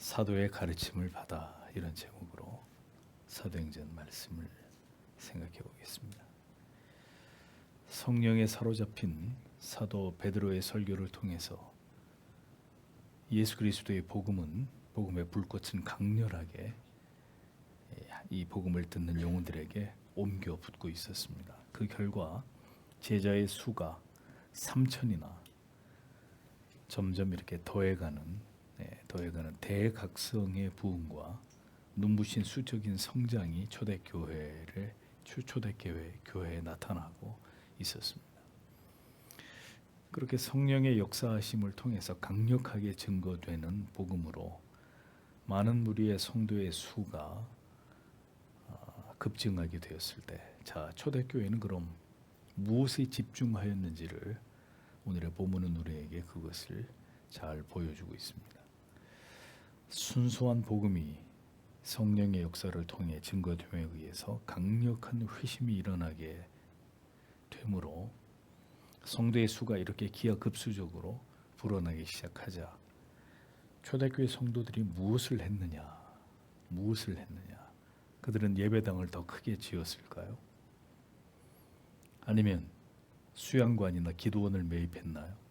사도의 가르침을 받아, 이런 제목으로 사도행전 말씀을 생각해 보겠습니다. 성령에 사로잡힌 사도 베드로의 설교를 통해서 예수 그리스도의 복음의 불꽃은 강렬하게 이 복음을 듣는 영혼들에게 옮겨 붙고 있었습니다. 그 결과 제자의 수가 3천이나 점점 이렇게 더해가는 대각성의 부흥과 눈부신 수적인 성장이 초대교회에 나타나고 있었습니다. 그렇게 성령의 역사하심을 통해서 강력하게 증거되는 복음으로 많은 무리의 성도의 수가 급증하게 되었을 때, 초대교회는 그럼 무엇에 집중하였는지를 오늘의 본문은 우리에게 그것을 잘 보여주고 있습니다. 순수한 복음이 성령의 역사를 통해 증거됨에 의해서 강력한 회심이 일어나게 되므로 성도의 수가 이렇게 기하급수적으로 불어나기 시작하자 초대교회 성도들이 무엇을 했느냐? 그들은 예배당을 더 크게 지었을까요? 아니면 수양관이나 기도원을 매입했나요?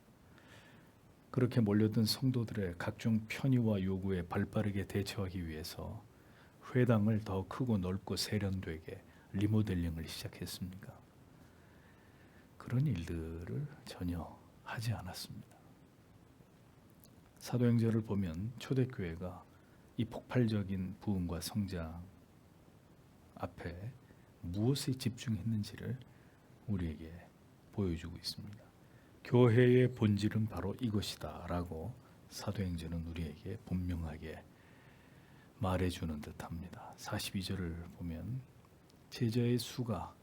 그렇게 몰려든 성도들의 각종 편의와 요구에 발빠르게 대처하기 위해서 회당을 더 크고 넓고 세련되게 리모델링을 시작했습니까? 그런 일들을 전혀 하지 않았습니다. 사도행전을 보면 초대교회가 이 폭발적인 부흥과 성장 앞에 무엇에 집중했는지를 우리에게 보여주고 있습니다. 교회의 본질은 바로 이것이다 라고 사도행전은 우리에게 분명하게 말해주는 듯합니다. 42절을 보면 제자의 수가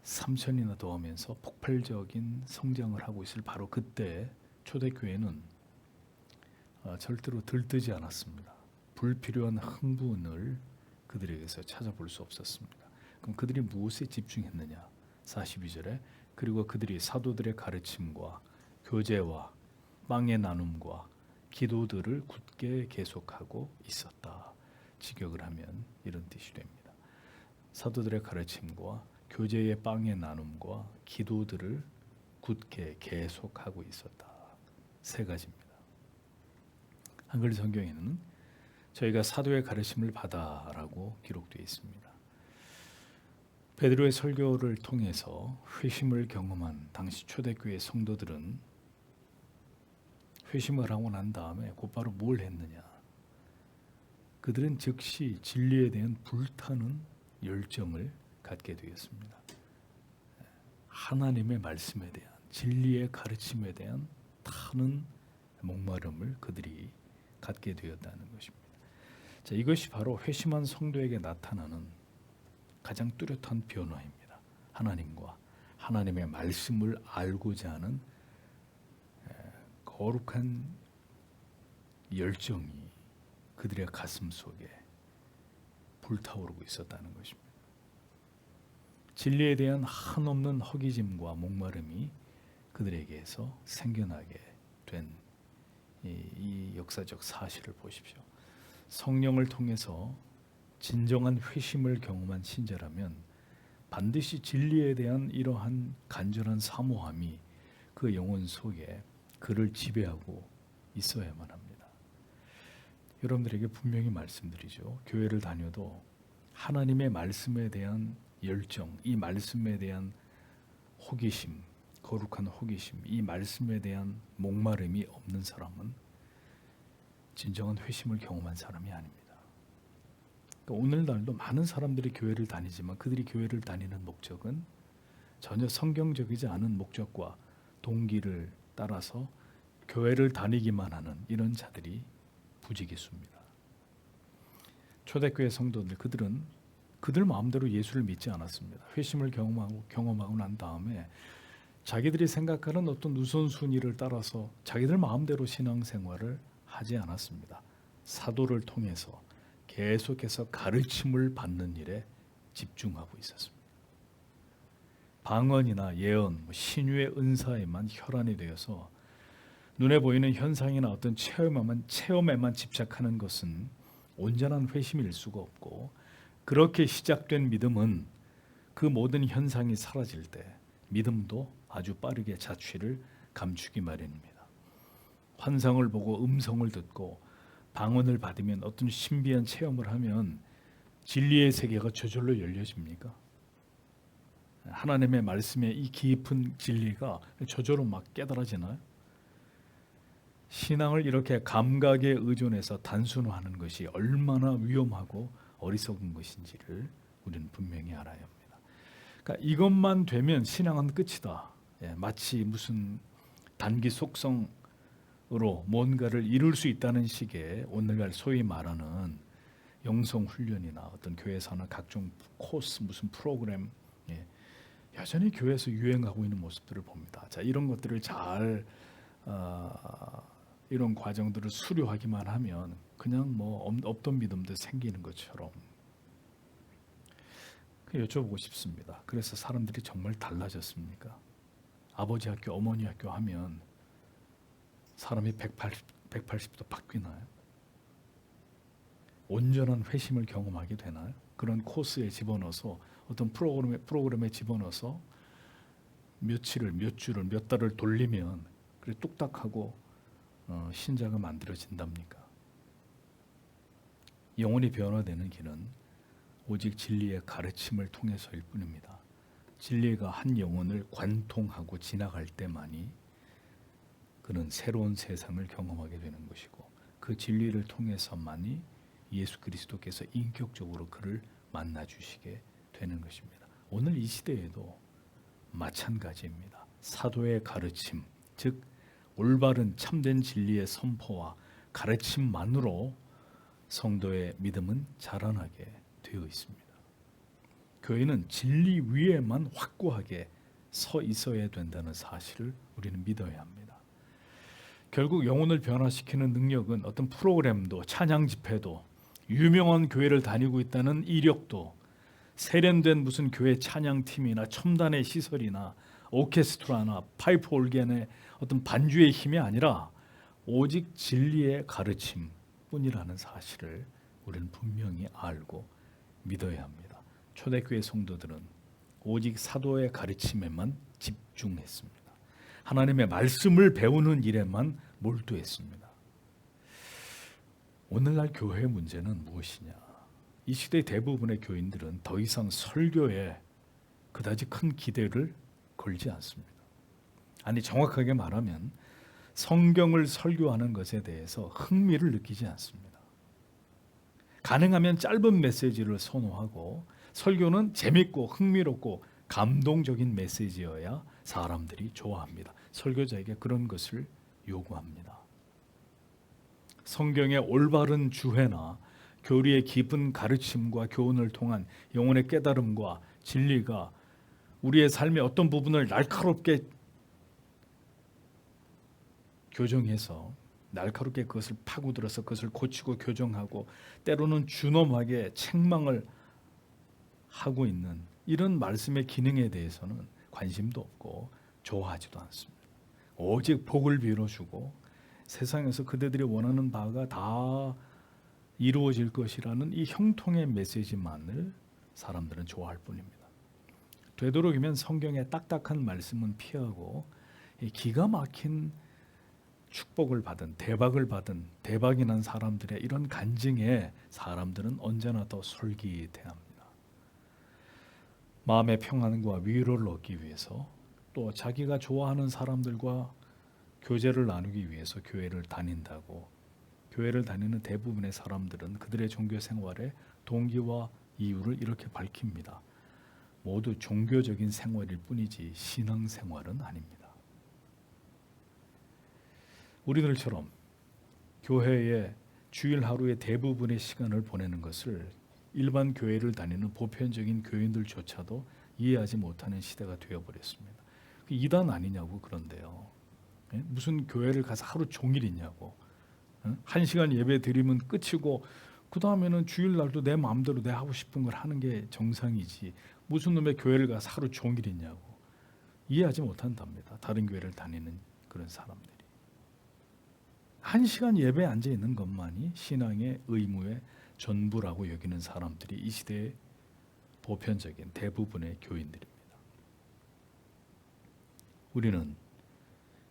3천이나 더하면서 폭발적인 성장을 하고 있을 바로 그때 초대교회는 절대로 들뜨지 않았습니다. 불필요한 흥분을 그들에게서 찾아볼 수 없었습니다. 그럼 그들이 무엇에 집중했느냐? 42절에 그리고 그들이 사도들의 가르침과 교제와 빵의 나눔과 기도들을 굳게 계속하고 있었다. 직역을 하면 이런 뜻이 됩니다. 사도들의 가르침과 교제의 빵의 나눔과 기도들을 굳게 계속하고 있었다. 세 가지입니다. 한글 성경에는 저희가 사도의 가르침을 받아라고 기록되어 있습니다. 베드로의 설교를 통해서 회심을 경험한 당시 초대교회 성도들은 회심을 하고 난 다음에 곧바로 뭘 했느냐? 그들은 즉시 진리에 대한 불타는 열정을 갖게 되었습니다. 하나님의 말씀에 대한, 진리의 가르침에 대한 타는 목마름을 그들이 갖게 되었다는 것입니다. 이것이 바로 회심한 성도에게 나타나는 가장 뚜렷한 변화입니다. 하나님과 하나님의 말씀을 알고자 하는 거룩한 열정이 그들의 가슴 속에 불타오르고 있었다는 것입니다. 진리에 대한 한없는 허기짐과 목마름이 그들에게서 생겨나게 된 이 역사적 사실을 보십시오. 성령을 통해서 진정한 회심을 경험한 신자라면 반드시 진리에 대한 이러한 간절한 사모함이 그 영혼 속에 그를 지배하고 있어야만 합니다. 여러분들에게 분명히 말씀드리죠. 교회를 다녀도 하나님의 말씀에 대한 열정, 이 말씀에 대한 호기심, 거룩한 호기심, 이 말씀에 대한 목마름이 없는 사람은 진정한 회심을 경험한 사람이 아닙니다. 오늘날도 많은 사람들이 교회를 다니지만 그들이 교회를 다니는 목적은 전혀 성경적이지 않은 목적과 동기를 따라서 교회를 다니기만 하는 이런 자들이 부지기수입니다. 초대교회 성도들, 그들은 그들 마음대로 예수를 믿지 않았습니다. 회심을 경험하고 난 다음에 자기들이 생각하는 어떤 우선순위를 따라서 자기들 마음대로 신앙생활을 하지 않았습니다. 사도를 통해서 계속해서 가르침을 받는 일에 집중하고 있었습니다. 방언이나 예언, 신유의 은사에만 혈안이 되어서 눈에 보이는 현상이나 어떤 체험에만 집착하는 것은 온전한 회심일 수가 없고, 그렇게 시작된 믿음은 그 모든 현상이 사라질 때 믿음도 아주 빠르게 자취를 감추기 마련입니다. 환상을 보고 음성을 듣고 방언을 받으면 어떤 신비한 체험을 하면 진리의 세계가 저절로 열려집니까? 하나님의 말씀의 이 깊은 진리가 저절로 막 깨달아지나요? 신앙을 이렇게 감각에 의존해서 단순화하는 것이 얼마나 위험하고 어리석은 것인지를 우리는 분명히 알아야 합니다. 그러니까 이것만 되면 신앙은 끝이다. 마치 무슨 단기 속성으로 뭔가를 이룰 수 있다는 식의 오늘날 소위 말하는 영성 훈련이나 어떤 교회에서 하는 각종 코스, 무슨 프로그램, 여전히 교회에서 유행하고 있는 모습들을 봅니다. 자, 이런 것들을 잘 이런 과정들을 수료하기만 하면 그냥 뭐 없던 믿음도 생기는 것처럼 여쭤보고 싶습니다. 그래서 사람들이 정말 달라졌습니까? 아버지 학교, 어머니 학교 하면 사람이 180도 바뀌나요? 온전한 회심을 경험하게 되나요? 그런 코스에 집어넣어서 어떤 프로그램에 집어넣어서 며칠을, 몇 주를, 몇 달을 돌리면 그래 뚝딱하고 신자가 만들어진답니까? 영혼이 변화되는 길은 오직 진리의 가르침을 통해서일 뿐입니다. 진리가 한 영혼을 관통하고 지나갈 때만이 그는 새로운 세상을 경험하게 되는 것이고, 그 진리를 통해서만이 예수 그리스도께서 인격적으로 그를 만나 주시게 되는 것입니다. 오늘 이 시대에도 마찬가지입니다. 사도의 가르침, 즉 올바른 참된 진리의 선포와 가르침만으로 성도의 믿음은 자라나게 되어 있습니다. 교회는 진리 위에만 확고하게 서 있어야 된다는 사실을 우리는 믿어야 합니다. 결국 영혼을 변화시키는 능력은 어떤 프로그램도, 찬양 집회도, 유명한 교회를 다니고 있다는 이력도, 세련된 무슨 교회 찬양팀이나 첨단의 시설이나 오케스트라나 파이프 올겐의 어떤 반주의 힘이 아니라 오직 진리의 가르침뿐이라는 사실을 우리는 분명히 알고 믿어야 합니다. 초대교회 성도들은 오직 사도의 가르침에만 집중했습니다. 하나님의 말씀을 배우는 일에만 몰두했습니다. 오늘날 교회의 문제는 무엇이냐? 이 시대 대부분의 교인들은 더 이상 설교에 그다지 큰 기대를 걸지 않습니다. 아니, 정확하게 말하면 성경을 설교하는 것에 대해서 흥미를 느끼지 않습니다. 가능하면 짧은 메시지를 선호하고, 설교는 재밌고 흥미롭고 감동적인 메시지여야 사람들이 좋아합니다. 설교자에게 그런 것을 요구합니다. 성경의 올바른 주회나 교리의 깊은 가르침과 교훈을 통한 영혼의 깨달음과 진리가 우리의 삶의 어떤 부분을 날카롭게 교정해서, 날카롭게 그것을 파고들어서 그것을 고치고 교정하고, 때로는 준엄하게 책망을 하고 있는 이런 말씀의 기능에 대해서는 관심도 없고 좋아하지도 않습니다. 오직 복을 빌어주고 세상에서 그들이 원하는 바가 다 이루어질 것이라는 이 형통의 메시지만을 사람들은 좋아할 뿐입니다. 되도록이면 성경의 딱딱한 말씀은 피하고 기가 막힌 축복을 받은, 대박을 받은, 대박이 난 사람들의 이런 간증에 사람들은 언제나 더 솔깃해합니다. 마음의 평안과 위로를 얻기 위해서, 또 자기가 좋아하는 사람들과 교제를 나누기 위해서 교회를 다닌다고, 교회를 다니는 대부분의 사람들은 그들의 종교 생활의 동기와 이유를 이렇게 밝힙니다. 모두 종교적인 생활일 뿐이지 신앙 생활은 아닙니다. 우리들처럼 교회에 주일 하루의 대부분의 시간을 보내는 것을 일반 교회를 다니는 보편적인 교인들조차도 이해하지 못하는 시대가 되어버렸습니다. 이단 아니냐고. 그런데요, 무슨 교회를 가서 하루 종일 있냐고. 1시간 예배 드리면 끝이고 그 다음에는 주일날도 내 마음대로 내 하고 싶은 걸 하는 게 정상이지, 무슨 놈의 교회를 가서 하루 종일 있냐고. 이해하지 못한답니다. 다른 교회를 다니는 그런 사람들이. 1시간 예배에 앉아 있는 것만이 신앙의 의무의 전부라고 여기는 사람들이 이 시대의 보편적인 대부분의 교인들입니다. 우리는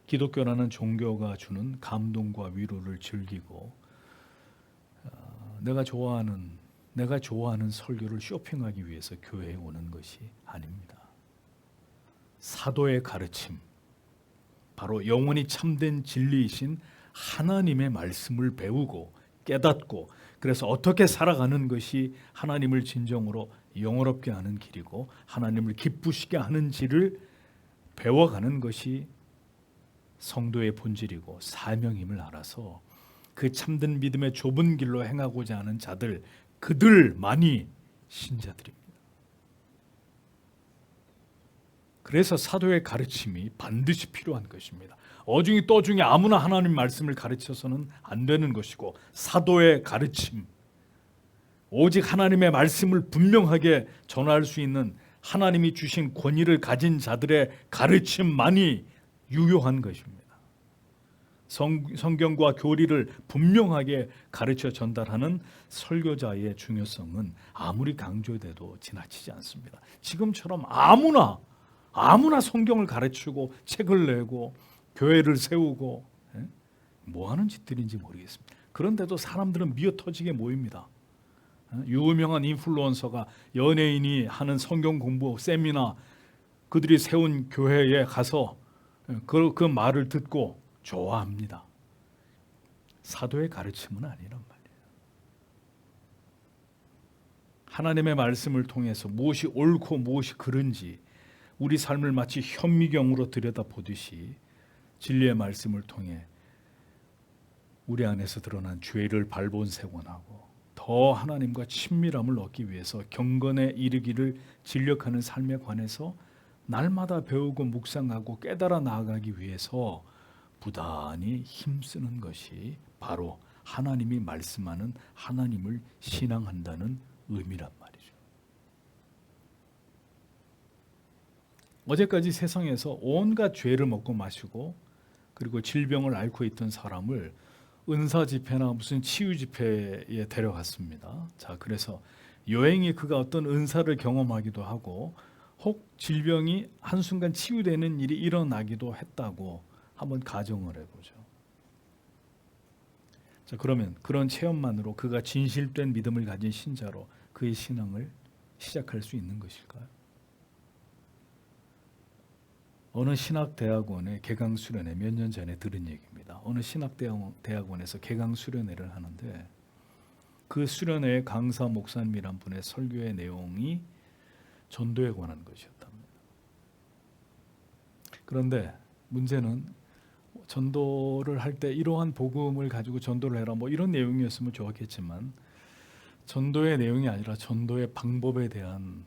기독교라는 종교가 주는 감동과 위로를 즐기고 내가 좋아하는 설교를 쇼핑하기 위해서 교회에 오는 것이 아닙니다. 사도의 가르침, 바로 영원히 참된 진리이신 하나님의 말씀을 배우고 깨닫고 그래서 어떻게 살아가는 것이 하나님을 진정으로 영원롭게 하는 길이고 하나님을 기쁘시게 하는지를 배워가는 것이 성도의 본질이고 사명임을 알아서 그 참된 믿음의 좁은 길로 행하고자 하는 자들, 그들만이 신자들입니다. 그래서 사도의 가르침이 반드시 필요한 것입니다. 어중이 떠중이 아무나 하나님 말씀을 가르쳐서는 안 되는 것이고 사도의 가르침, 오직 하나님의 말씀을 분명하게 전할 수 있는 하나님이 주신 권위를 가진 자들의 가르침만이 유효한 것입니다. 성경과 교리를 분명하게 가르쳐 전달하는 설교자의 중요성은 아무리 강조돼도 지나치지 않습니다. 지금처럼 아무나 성경을 가르치고 책을 내고 교회를 세우고 뭐 하는 짓들인지 모르겠습니다. 그런데도 사람들은 미어터지게 모입니다. 유명한 인플루언서가 연예인이 하는 성경 공부 세미나 그들이 세운 교회에 가서 그 말을 듣고 좋아합니다. 사도의 가르침은 아니란 말이에요. 하나님의 말씀을 통해서 무엇이 옳고 무엇이 그른지 우리 삶을 마치 현미경으로 들여다보듯이 진리의 말씀을 통해 우리 안에서 드러난 죄를 발본색원하고 더 하나님과 친밀함을 얻기 위해서 경건에 이르기를 진력하는 삶에 관해서 날마다 배우고 묵상하고 깨달아 나아가기 위해서 부단히 힘쓰는 것이 바로 하나님이 말씀하는 하나님을 신앙한다는 의미란 말이죠. 어제까지 세상에서 온갖 죄를 먹고 마시고 그리고 질병을 앓고 있던 사람을 은사 집회나 무슨 치유 집회에 데려갔습니다. 자, 그래서 여행이 그가 어떤 은사를 경험하기도 하고 혹 질병이 한순간 치유되는 일이 일어나기도 했다고 한번 가정을 해보죠. 자, 그러면 그런 체험만으로 그가 진실된 믿음을 가진 신자로 그의 신앙을 시작할 수 있는 것일까요? 어느 신학대학원의 개강 수련회 몇 년 전에 들은 얘기입니다. 어느 신학대학원에서 개강 수련회를 하는데 그 수련회의 강사 목사님이란 분의 설교의 내용이 전도에 관한 것이었답니다. 그런데 문제는 전도를 할 때 이러한 복음을 가지고 전도를 해라 뭐 이런 내용이었으면 좋았겠지만 전도의 내용이 아니라 전도의 방법에 대한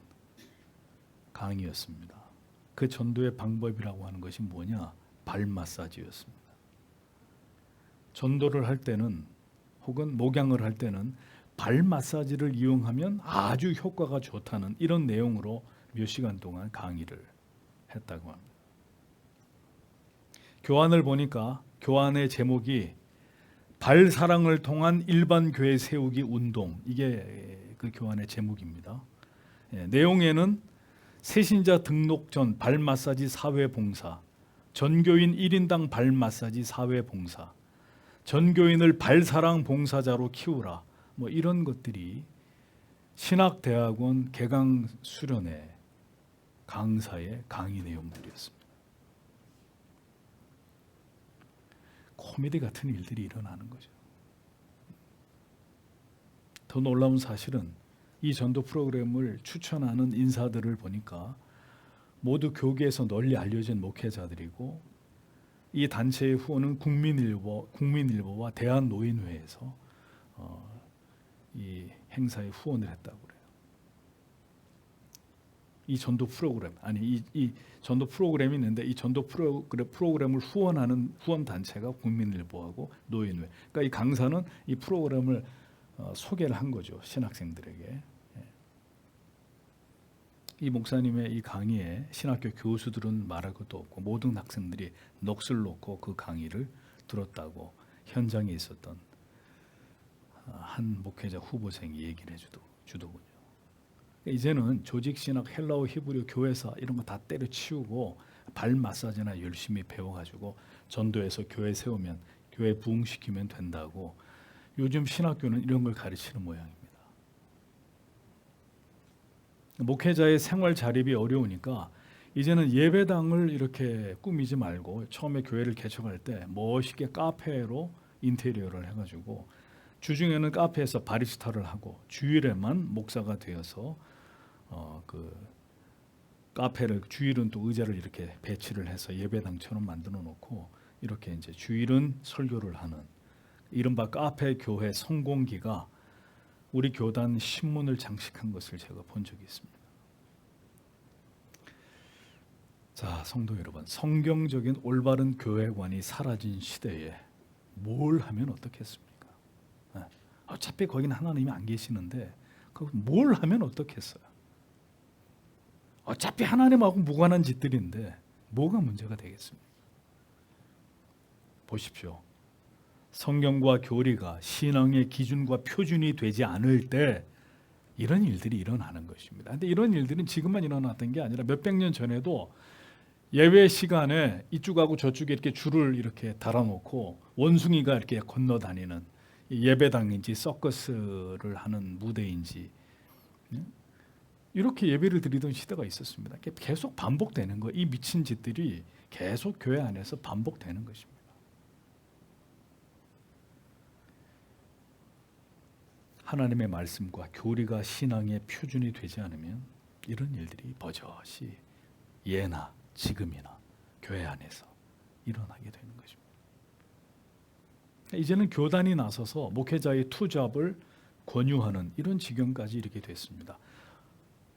강의였습니다. 그 전도의 방법이라고 하는 것이 뭐냐? 발 마사지였습니다. 전도를 할 때는 혹은 목양을 할 때는 발 마사지를 이용하면 아주 효과가 좋다는 이런 내용으로 몇 시간 동안 강의를 했다고 합니다. 교환을 보니까 교환의 제목이 발사랑을 통한 일반 교회 세우기 운동, 이게 그 교환의 제목입니다. 내용에는 새신자 등록 전 발 마사지 사회 봉사, 전교인 1인당 발 마사지 사회 봉사, 전교인을 발사랑 봉사자로 키우라, 뭐 이런 것들이 신학대학원 개강 수련회 강사의 강의 내용들이었습니다. 코미디 같은 일들이 일어나는 거죠. 더 놀라운 사실은 이 전도 프로그램을 추천하는 인사들을 보니까 모두 교계에서 널리 알려진 목회자들이고 이 단체의 후원은 국민일보와 대한노인회에서 이 행사에 후원을 했다고 그래요. 이 전도 프로그램 이 전도 프로그램이 있는데 이 전도 프로그램을 후원하는 후원 단체가 국민일보하고 노인회. 그러니까 이 강사는 이 프로그램을 소개를 한 거죠, 신학생들에게. 이 목사님의 이 강의에 신학교 교수들은 말할 것도 없고 모든 학생들이 넋을 놓고 그 강의를 들었다고 현장에 있었던 한 목회자 후보생이 얘기를 주더군요. 이제는 조직신학, 헬라어, 히브리어, 교회사 이런 거 다 때려치우고 발 마사지나 열심히 배워가지고 전도해서 교회 세우면, 교회 부흥시키면 된다고 요즘 신학교는 이런 걸 가르치는 모양입니다. 목회자의 생활 자립이 어려우니까 이제는 예배당을 이렇게 꾸미지 말고 처음에 교회를 개척할 때 멋있게 카페로 인테리어를 해가지고 주중에는 카페에서 바리스타를 하고 주일에만 목사가 되어서 그 카페를, 주일은 또 의자를 이렇게 배치를 해서 예배당처럼 만들어 놓고 이렇게 이제 주일은 설교를 하는 이른바 카페 교회 성공기가 우리 교단 신문을 장식한 것을 제가 본 적이 있습니다. 자, 성도 여러분, 성경적인 올바른 교회관이 사라진 시대에 뭘 하면 어떻겠습니까? 어차피 거기는 하나님이 안 계시는데 뭘 하면 어떻겠어요? 어차피 하나님하고 무관한 짓들인데 뭐가 문제가 되겠습니까? 보십시오. 성경과 교리가 신앙의 기준과 표준이 되지 않을 때 이런 일들이 일어나는 것입니다. 그런데 이런 일들은 지금만 일어났던 게 아니라 몇백 년 전에도 예배 시간에 이쪽하고 저쪽에 이렇게 줄을 이렇게 달아놓고 원숭이가 이렇게 건너다니는 예배당인지 서커스를 하는 무대인지 이렇게 예배를 드리던 시대가 있었습니다. 계속 반복되는 거, 이 미친 짓들이 계속 교회 안에서 반복되는 것입니다. 하나님의 말씀과 교리가 신앙의 표준이 되지 않으면 이런 일들이 버젓이 예나 지금이나 교회 안에서 일어나게 되는 것입니다. 이제는 교단이 나서서 목회자의 투잡을 권유하는 이런 지경까지 이르게 됐습니다.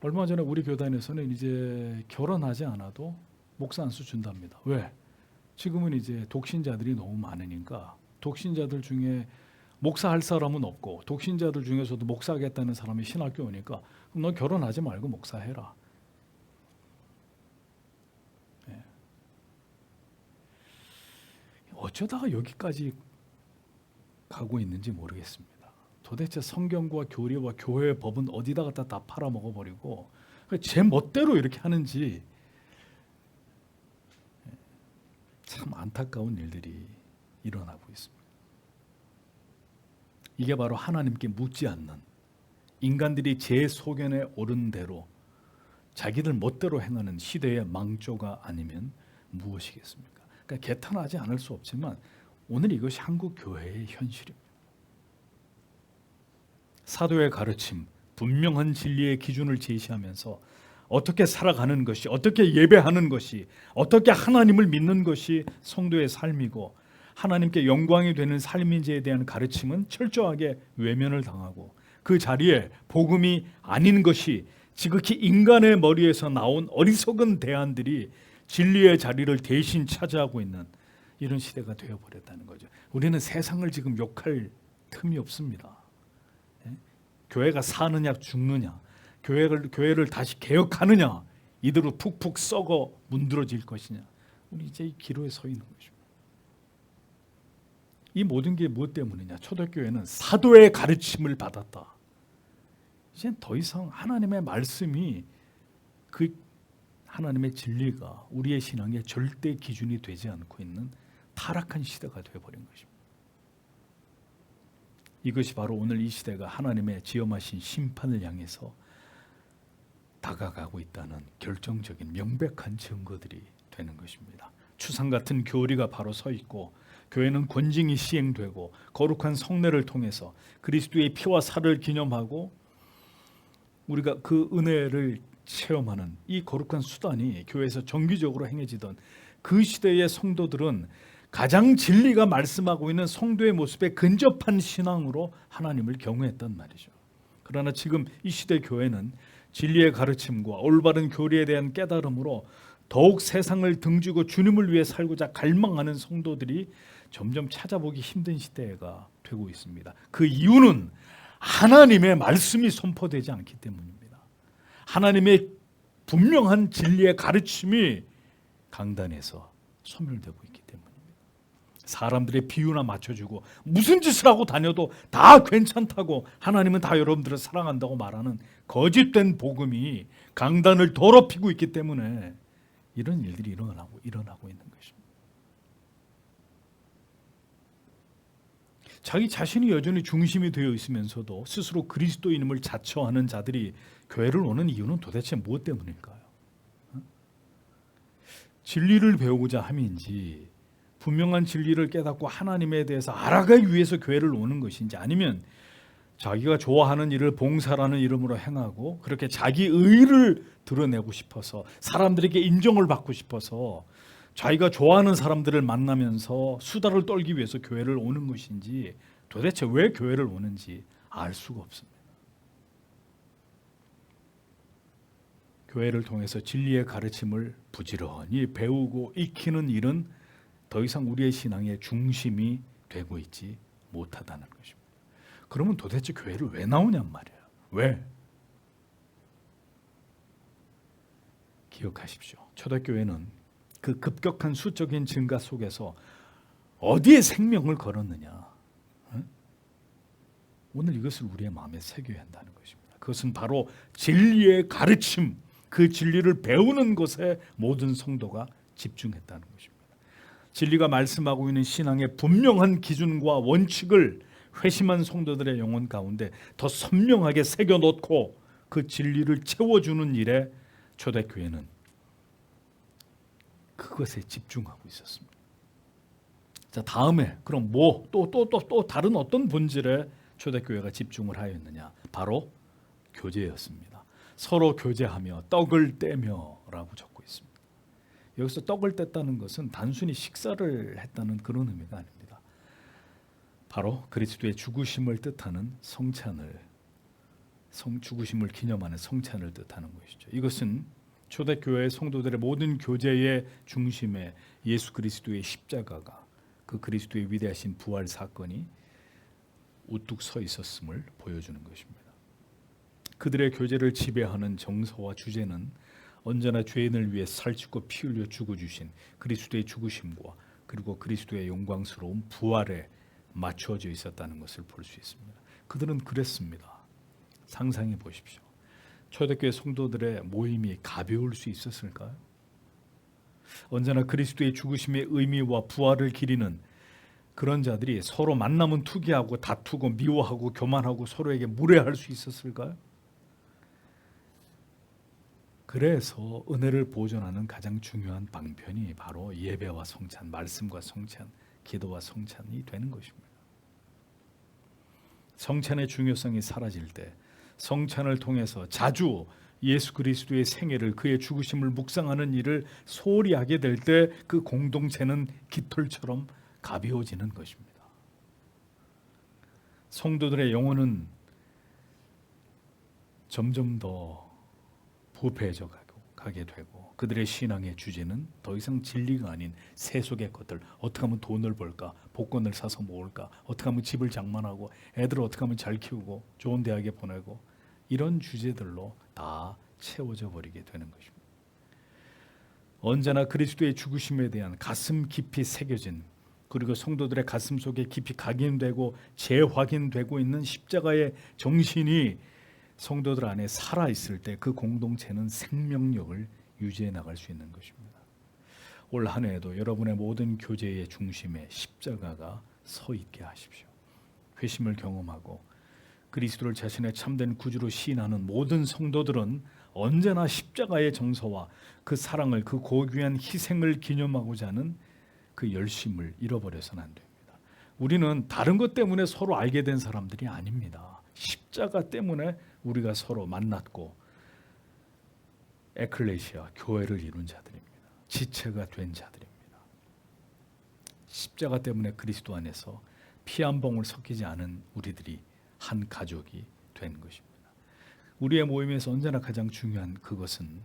얼마 전에 우리 교단에서는 이제 결혼하지 않아도 목사 안수 준답니다. 왜? 지금은 이제 독신자들이 너무 많으니까 독신자들 중에 목사할 사람은 없고 독신자들 중에서도 목사하겠다는 사람이 신학교 오니까 그럼 너 결혼하지 말고 목사해라. 네. 어쩌다가 여기까지 가고 있는지 모르겠습니다. 도대체 성경과 교리와 교회의 법은 어디다 갖다 다 팔아먹어버리고 제 멋대로 이렇게 하는지 참 안타까운 일들이 일어나고 있습니다. 이게 바로 하나님께 묻지 않는, 인간들이 제 소견에 오른 대로 자기들 멋대로 행하는 시대의 망조가 아니면 무엇이겠습니까? 그러니까 개탄하지 않을 수 없지만 오늘 이것이 한국 교회의 현실입니다. 사도의 가르침, 분명한 진리의 기준을 제시하면서 어떻게 살아가는 것이, 어떻게 예배하는 것이, 어떻게 하나님을 믿는 것이 성도의 삶이고 하나님께 영광이 되는 삶인지에 대한 가르침은 철저하게 외면을 당하고 그 자리에 복음이 아닌 것이 지극히 인간의 머리에서 나온 어리석은 대안들이 진리의 자리를 대신 차지하고 있는 이런 시대가 되어버렸다는 거죠. 우리는 세상을 지금 욕할 틈이 없습니다. 교회가 사느냐 죽느냐, 교회를 다시 개혁하느냐, 이대로 푹푹 썩어 문드러질 것이냐, 우리 이제 이 기로에 서 있는 것입니다. 이 모든 게 무엇 때문이냐? 초대교회는 사도의 가르침을 받았다. 이젠 더 이상 하나님의 말씀이, 그 하나님의 진리가 우리의 신앙의 절대 기준이 되지 않고 있는 타락한 시대가 되어버린 것입니다. 이것이 바로 오늘 이 시대가 하나님의 지엄하신 심판을 향해서 다가가고 있다는 결정적인 명백한 증거들이 되는 것입니다. 추상 같은 교리가 바로 서 있고 교회는 권징이 시행되고 거룩한 성례를 통해서 그리스도의 피와 살을 기념하고 우리가 그 은혜를 체험하는 이 거룩한 수단이 교회에서 정기적으로 행해지던 그 시대의 성도들은 가장 진리가 말씀하고 있는 성도의 모습에 근접한 신앙으로 하나님을 경외했단 말이죠. 그러나 지금 이 시대 교회는 진리의 가르침과 올바른 교리에 대한 깨달음으로 더욱 세상을 등지고 주님을 위해 살고자 갈망하는 성도들이 점점 찾아보기 힘든 시대가 되고 있습니다. 그 이유는 하나님의 말씀이 선포되지 않기 때문입니다. 하나님의 분명한 진리의 가르침이 강단에서 소멸되고 있기 때문입니다. 사람들의 비유나 맞춰주고 무슨 짓을 하고 다녀도 다 괜찮다고 하나님은 다 여러분들을 사랑한다고 말하는 거짓된 복음이 강단을 더럽히고 있기 때문에 이런 일들이 일어나고 있는 것입니다. 자기 자신이 여전히 중심이 되어 있으면서도 스스로 그리스도인임을 자처하는 자들이 교회를 오는 이유는 도대체 무엇 때문일까요? 진리를 배우고자 함인지, 분명한 진리를 깨닫고 하나님에 대해서 알아가기 위해서 교회를 오는 것인지, 아니면 자기가 좋아하는 일을 봉사라는 이름으로 행하고 그렇게 자기 의의를 드러내고 싶어서, 사람들에게 인정을 받고 싶어서 자기가 좋아하는 사람들을 만나면서 수다를 떨기 위해서 교회를 오는 것인지, 도대체 왜 교회를 오는지 알 수가 없습니다. 교회를 통해서 진리의 가르침을 부지런히 배우고 익히는 일은 더 이상 우리의 신앙의 중심이 되고 있지 못하다는 것입니다. 그러면 도대체 교회를 왜 나오냔 말이에요. 왜? 기억하십시오. 초대교회는 그 급격한 수적인 증가 속에서 어디에 생명을 걸었느냐? 오늘 이것을 우리의 마음에 새겨야 한다는 것입니다. 그것은 바로 진리의 가르침, 그 진리를 배우는 것에 모든 성도가 집중했다는 것입니다. 진리가 말씀하고 있는 신앙의 분명한 기준과 원칙을 회심한 성도들의 영혼 가운데 더 선명하게 새겨놓고 그 진리를 채워주는 일에 초대교회는 그것에 집중하고 있었습니다. 자, 다음에 그럼 또 다른 어떤 본질에 초대교회가 집중을 하였느냐? 바로 교제였습니다. 서로 교제하며 떡을 떼며라고 적고 있습니다. 여기서 떡을 뗐다는 것은 단순히 식사를 했다는 그런 의미가 아닙니다. 바로 그리스도의 죽으심을 뜻하는 성찬을, 죽으심을 기념하는 성찬을 뜻하는 것이죠. 이것은 초대교회의 성도들의 모든 교제의 중심에 예수 그리스도의 십자가가, 그 그리스도의 위대하신 부활 사건이 우뚝 서 있었음을 보여주는 것입니다. 그들의 교제를 지배하는 정서와 주제는 언제나 죄인을 위해 살찌고 피 흘려 죽어주신 그리스도의 죽으심과 그리고 그리스도의 영광스러운 부활에 맞추어져 있었다는 것을 볼 수 있습니다. 그들은 그랬습니다. 상상해 보십시오. 초대교회 성도들의 모임이 가벼울 수 있었을까요? 언제나 그리스도의 죽으심의 의미와 부활을 기리는 그런 자들이 서로 만나면 투기하고 다투고 미워하고 교만하고 서로에게 무례할 수 있었을까요? 그래서 은혜를 보존하는 가장 중요한 방편이 바로 예배와 성찬, 말씀과 성찬, 기도와 성찬이 되는 것입니다. 성찬의 중요성이 사라질 때, 성찬을 통해서 자주 예수 그리스도의 생애를, 그의 죽으심을 묵상하는 일을 소홀히 하게 될 때 그 공동체는 깃털처럼 가벼워지는 것입니다. 성도들의 영혼은 점점 더 부패해져 가게 되고, 그들의 신앙의 주제는 더 이상 진리가 아닌 세속의 것들, 어떻게 하면 돈을 벌까, 복권을 사서 모을까, 어떻게 하면 집을 장만하고 애들을 어떻게 하면 잘 키우고 좋은 대학에 보내고, 이런 주제들로 다 채워져 버리게 되는 것입니다. 언제나 그리스도의 죽으심에 대한 가슴 깊이 새겨진, 그리고 성도들의 가슴 속에 깊이 각인되고 재확인되고 있는 십자가의 정신이 성도들 안에 살아있을 때 그 공동체는 생명력을 유지해 나갈 수 있는 것입니다. 올 한 해에도 여러분의 모든 교제의 중심에 십자가가 서 있게 하십시오. 회심을 경험하고 그리스도를 자신의 참된 구주로 시인하는 모든 성도들은 언제나 십자가의 정서와 그 사랑을, 그 고귀한 희생을 기념하고자 하는 그 열심을 잃어버려서는 안 됩니다. 우리는 다른 것 때문에 서로 알게 된 사람들이 아닙니다. 십자가 때문에 우리가 서로 만났고 에클레시아, 교회를 이룬 자들입니다. 지체가 된 자들입니다. 십자가 때문에 그리스도 안에서 피 한 방울 섞이지 않은 우리들이 한 가족이 된 것입니다. 우리의 모임에서 언제나 가장 중요한 그것은,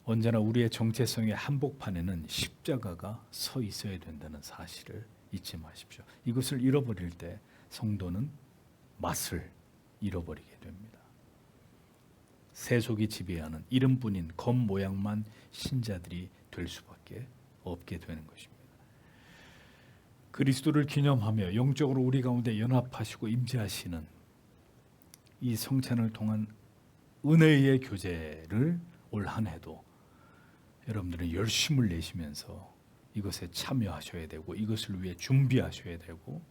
언제나 우리의 정체성의 한복판에는 십자가가 서 있어야 된다는 사실을 잊지 마십시오. 이것을 잃어버릴 때 성도는 맛을 잃어버리게 됩니다. 세속이 지배하는 이름뿐인 겉모양만 신자들이 될 수밖에 없게 되는 것입니다. 그리스도를 기념하며 영적으로 우리 가운데 연합하시고 임재하시는 이 성찬을 통한 은혜의 교제를 올 한 해도 여러분들은 열심을 내시면서 이것에 참여하셔야 되고 이것을 위해 준비하셔야 되고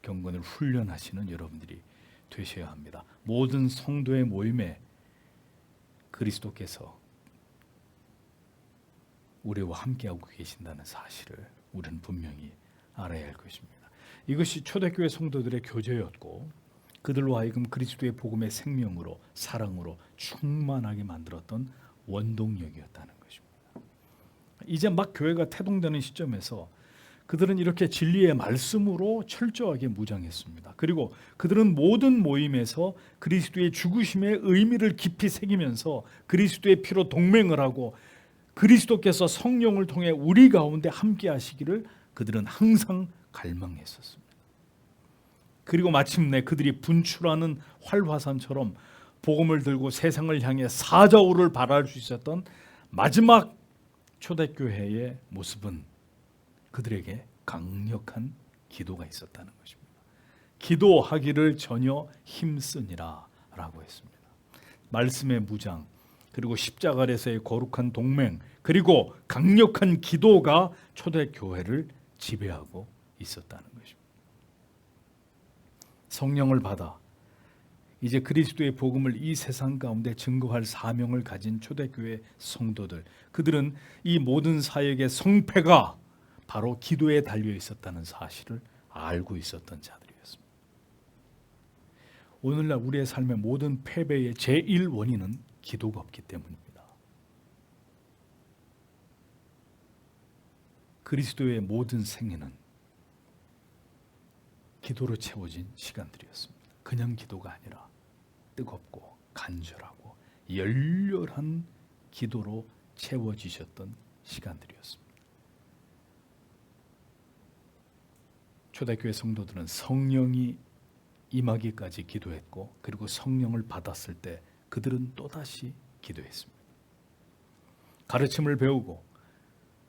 경건을 훈련하시는 여러분들이 되셔야 합니다. 모든 성도의 모임에 그리스도께서 우리와 함께하고 계신다는 사실을 우리는 분명히 알아야 할 것입니다. 이것이 초대교회 성도들의 교제였고 그들로 하여금 그리스도의 복음의 생명으로 사랑으로 충만하게 만들었던 원동력이었다는 것입니다. 이제 막 교회가 태동되는 시점에서 그들은 이렇게 진리의 말씀으로 철저하게 무장했습니다. 그리고 그들은 모든 모임에서 그리스도의 죽으심의 의미를 깊이 새기면서 그리스도의 피로 동맹을 하고 그리스도께서 성령을 통해 우리 가운데 함께 하시기를 그들은 항상 갈망했었습니다. 그리고 마침내 그들이 분출하는 활화산처럼 복음을 들고 세상을 향해 사자우를 발할 수 있었던 마지막 초대교회의 모습은 그들에게 강력한 기도가 있었다는 것입니다. 기도하기를 전혀 힘쓰니라 라고 했습니다. 말씀의 무장, 그리고 십자가 아래서의 거룩한 동맹, 그리고 강력한 기도가 초대교회를 지배하고 있었다는 것입니다. 성령을 받아 이제 그리스도의 복음을 이 세상 가운데 증거할 사명을 가진 초대교회 성도들, 그들은 이 모든 사역의 성패가 바로 기도에 달려 있었다는 사실을 알고 있었던 자들이었습니다. 오늘날 우리의 삶의 모든 패배의 제일 원인은 기도가 없기 때문입니다. 그리스도의 모든 생애는 기도로 채워진 시간들이었습니다. 그냥 기도가 아니라 뜨겁고 간절하고 열렬한 기도로 채워지셨던 시간들이었습니다. 초대교회 성도들은 성령이 임하기까지 기도했고 그리고 성령을 받았을 때 그들은 또다시 기도했습니다. 가르침을 배우고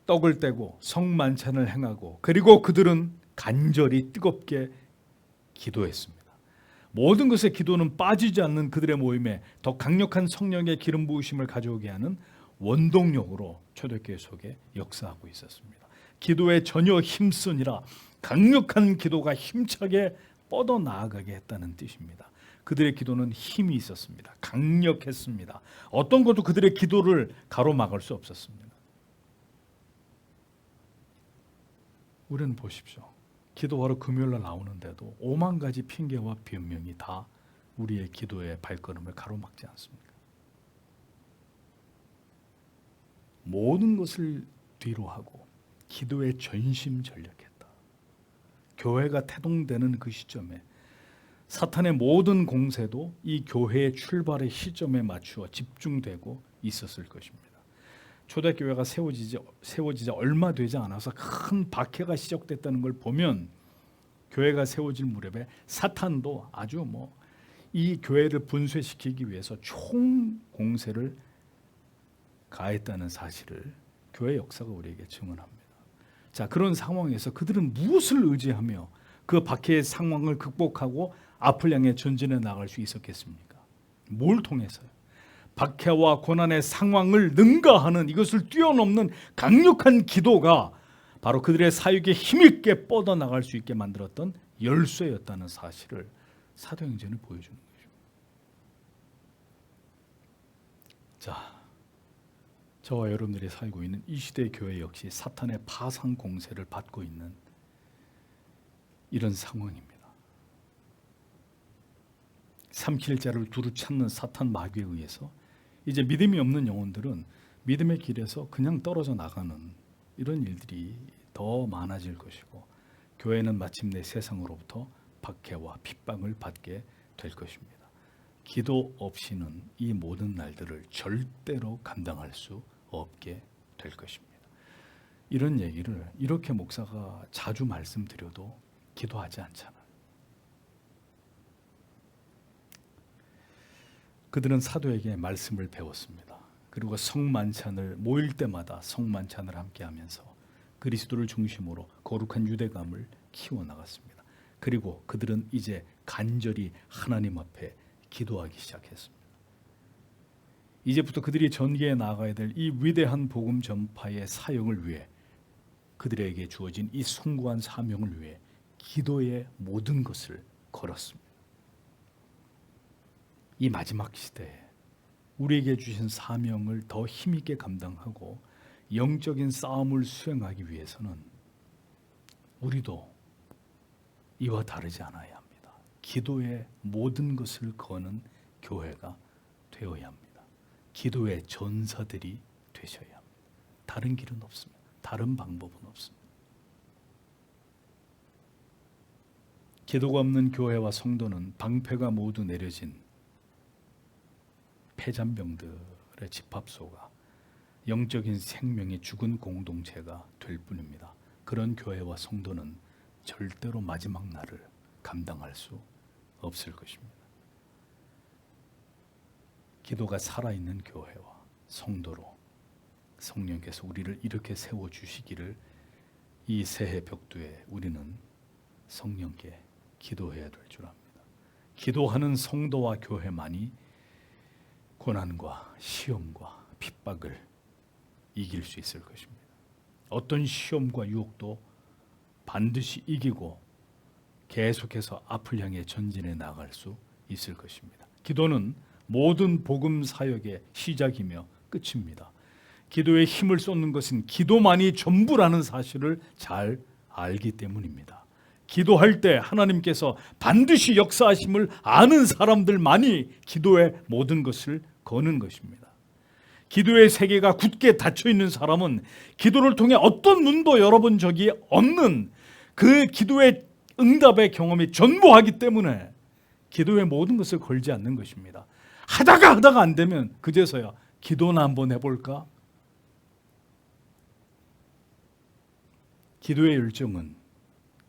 떡을 떼고 성만찬을 행하고 그리고 그들은 간절히 뜨겁게 기도했습니다. 모든 것에 기도는 빠지지 않는 그들의 모임에 더 강력한 성령의 기름 부으심을 가져오게 하는 원동력으로 초대교회 속에 역사하고 있었습니다. 기도에 전혀 힘쓰니라 강력한 기도가 힘차게 뻗어 나아가게 했다는 뜻입니다. 그들의 기도는 힘이 있었습니다. 강력했습니다. 어떤 것도 그들의 기도를 가로막을 수 없었습니다. 우리는 보십시오. 기도하러 금요일날 나오는데도 5만 가지 핑계와 변명이 다 우리의 기도의 발걸음을 가로막지 않습니까? 모든 것을 뒤로 하고 기도에 전심전력했다. 교회가 태동되는 그 시점에 사탄의 모든 공세도 이 교회의 출발의 시점에 맞추어 집중되고 있었을 것입니다. 초대교회가 세워지자 얼마 되지 않아서 큰 박해가 시작됐다는 걸 보면 교회가 세워질 무렵에 사탄도 아주 이 교회를 분쇄시키기 위해서 총 공세를 가했다는 사실을 교회 역사가 우리에게 증언합니다. 자, 그런 상황에서 그들은 무엇을 의지하며 그 박해의 상황을 극복하고 앞을 향해 전진해 나갈 수 있었겠습니까? 뭘 통해서요? 박해와 고난의 상황을 능가하는 이것을 뛰어넘는 강력한 기도가 바로 그들의 사역에 힘있게 뻗어나갈 수 있게 만들었던 열쇠였다는 사실을 사도행전이 보여주는 거죠. 자, 저와 여러분들이 살고 있는 이 시대의 교회 역시 사탄의 파상 공세를 받고 있는 이런 상황입니다. 삼킬 자를 두루 찾는 사탄 마귀에 의해서 이제 믿음이 없는 영혼들은 믿음의 길에서 그냥 떨어져 나가는 이런 일들이 더 많아질 것이고 교회는 마침내 세상으로부터 박해와 핍박을 받게 될 것입니다. 기도 없이는 이 모든 날들을 절대로 감당할 수 없게 될 것입니다. 이런 얘기를 이렇게 목사가 자주 말씀드려도 기도하지 않잖아요. 그들은 사도에게 말씀을 배웠습니다. 그리고 성만찬을 모일 때마다 성만찬을 함께 하면서 그리스도를 중심으로 거룩한 유대감을 키워나갔습니다. 그리고 그들은 이제 간절히 하나님 앞에 기도하기 시작했습니다. 이제부터 그들이 전개해 나가야 될 이 위대한 복음 전파의 사역을 위해, 그들에게 주어진 이 숭고한 사명을 위해 기도의 모든 것을 걸었습니다. 이 마지막 시대에 우리에게 주신 사명을 더 힘있게 감당하고 영적인 싸움을 수행하기 위해서는 우리도 이와 다르지 않아야 합니다. 기도의 모든 것을 거는 교회가 되어야 합니다. 기도의 전사들이 되셔야 합니다. 다른 길은 없습니다. 다른 방법은 없습니다. 기도가 없는 교회와 성도는 방패가 모두 내려진 폐잔병들의 집합소가 영적인 생명이 죽은 공동체가 될 뿐입니다. 그런 교회와 성도는 절대로 마지막 날을 감당할 수 없을 것입니다. 기도가 살아있는 교회와 성도로 성령께서 우리를 이렇게 세워주시기를 이 새해 벽두에 우리는 성령께 기도해야 될 줄 압니다. 기도하는 성도와 교회만이 고난과 시험과 핍박을 이길 수 있을 것입니다. 어떤 시험과 유혹도 반드시 이기고 계속해서 앞을 향해 전진해 나갈 수 있을 것입니다. 기도는 모든 복음 사역의 시작이며 끝입니다. 기도에 힘을 쏟는 것은 기도만이 전부라는 사실을 잘 알기 때문입니다. 기도할 때 하나님께서 반드시 역사하심을 아는 사람들만이 기도의 모든 것을 거는 것입니다. 기도의 세계가 굳게 닫혀 있는 사람은 기도를 통해 어떤 문도 열어본 적이 없는 그 기도의 응답의 경험이 전무하기 때문에 기도의 모든 것을 걸지 않는 것입니다. 하다가 안 되면 그제서야 기도나 한번 해볼까? 기도의 열정은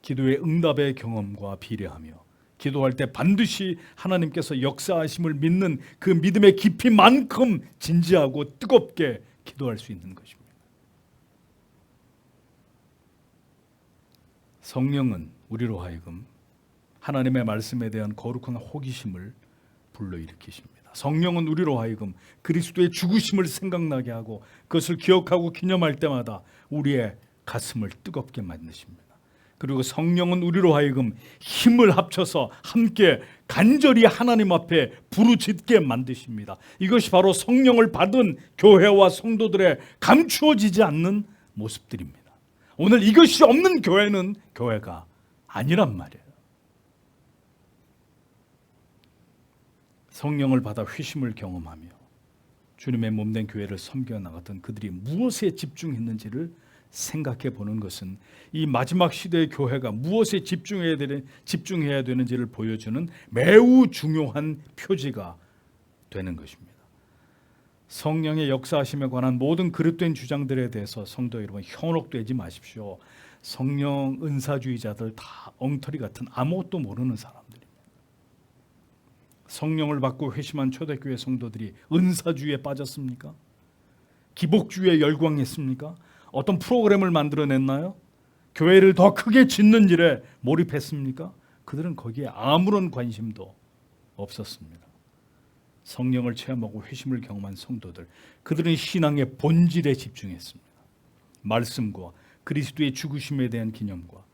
기도의 응답의 경험과 비례하며 기도할 때 반드시 하나님께서 역사하심을 믿는 그 믿음의 깊이만큼 진지하고 뜨겁게 기도할 수 있는 것입니다. 성령은 우리로 하여금 하나님의 말씀에 대한 거룩한 호기심을 불러일으키십니다. 성령은 우리로 하여금 그리스도의 죽으심을 생각나게 하고 그것을 기억하고 기념할 때마다 우리의 가슴을 뜨겁게 만드십니다. 그리고 성령은 우리로 하여금 힘을 합쳐서 함께 간절히 하나님 앞에 부르짖게 만드십니다. 이것이 바로 성령을 받은 교회와 성도들의 감추어지지 않는 모습들입니다. 오늘 이것이 없는 교회는 교회가 아니란 말이에요. 성령을 받아 회심을 경험하며 주님의 몸된 교회를 섬겨 나갔던 그들이 무엇에 집중했는지를 생각해 보는 것은 이 마지막 시대의 교회가 무엇에 집중해야 되는지를 보여주는 매우 중요한 표지가 되는 것입니다. 성령의 역사하심에 관한 모든 그릇된 주장들에 대해서 성도 여러분 현혹되지 마십시오. 성령 은사주의자들 다 엉터리 같은 아무것도 모르는 사람들입니다. 성령을 받고 회심한 초대교회 성도들이 은사주의에 빠졌습니까? 기복주의에 열광했습니까? 어떤 프로그램을 만들어냈나요? 교회를 더 크게 짓는 일에 몰입했습니까? 그들은 거기에 아무런 관심도 없었습니다. 성령을 체험하고 회심을 경험한 성도들, 그들은 신앙의 본질에 집중했습니다. 말씀과 그리스도의 죽으심에 대한 기념과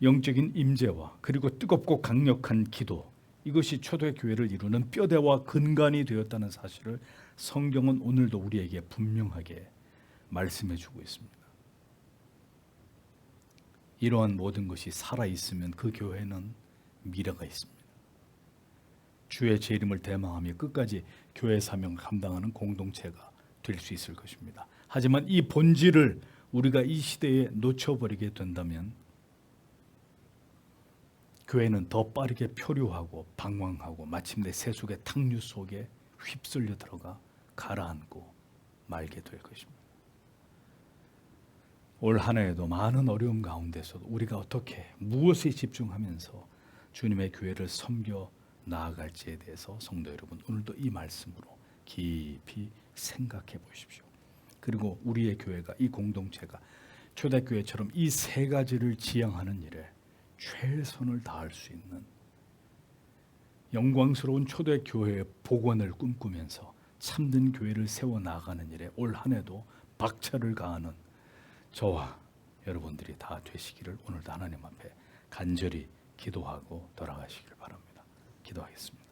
영적인 임재와 그리고 뜨겁고 강력한 기도, 이것이 초대교회를 이루는 뼈대와 근간이 되었다는 사실을 성경은 오늘도 우리에게 분명하게 말씀해 주고 있습니다. 이러한 모든 것이 살아있으면 그 교회는 미래가 있습니다. 주의 제 이름을 대망하며 끝까지 교회 사명을 감당하는 공동체가 될 수 있을 것입니다. 하지만 이 본질을 우리가 이 시대에 놓쳐버리게 된다면 교회는 더 빠르게 표류하고 방황하고 마침내 세속의 탕류 속에 휩쓸려 들어가 가라앉고 말게 될 것입니다. 올 한 해에도 많은 어려움 가운데서도 우리가 어떻게 무엇에 집중하면서 주님의 교회를 섬겨 나아갈지에 대해서 성도 여러분 오늘도 이 말씀으로 깊이 생각해 보십시오. 그리고 우리의 교회가 이 공동체가 초대교회처럼 이 세 가지를 지향하는 일에 최선을 다할 수 있는 영광스러운 초대교회의 복원을 꿈꾸면서 참된 교회를 세워나가는 일에 올 한 해도 박차를 가하는 저와 여러분들이 다 되시기를 오늘도 하나님 앞에 간절히 기도하고 돌아가시길 바랍니다. 기도하겠습니다.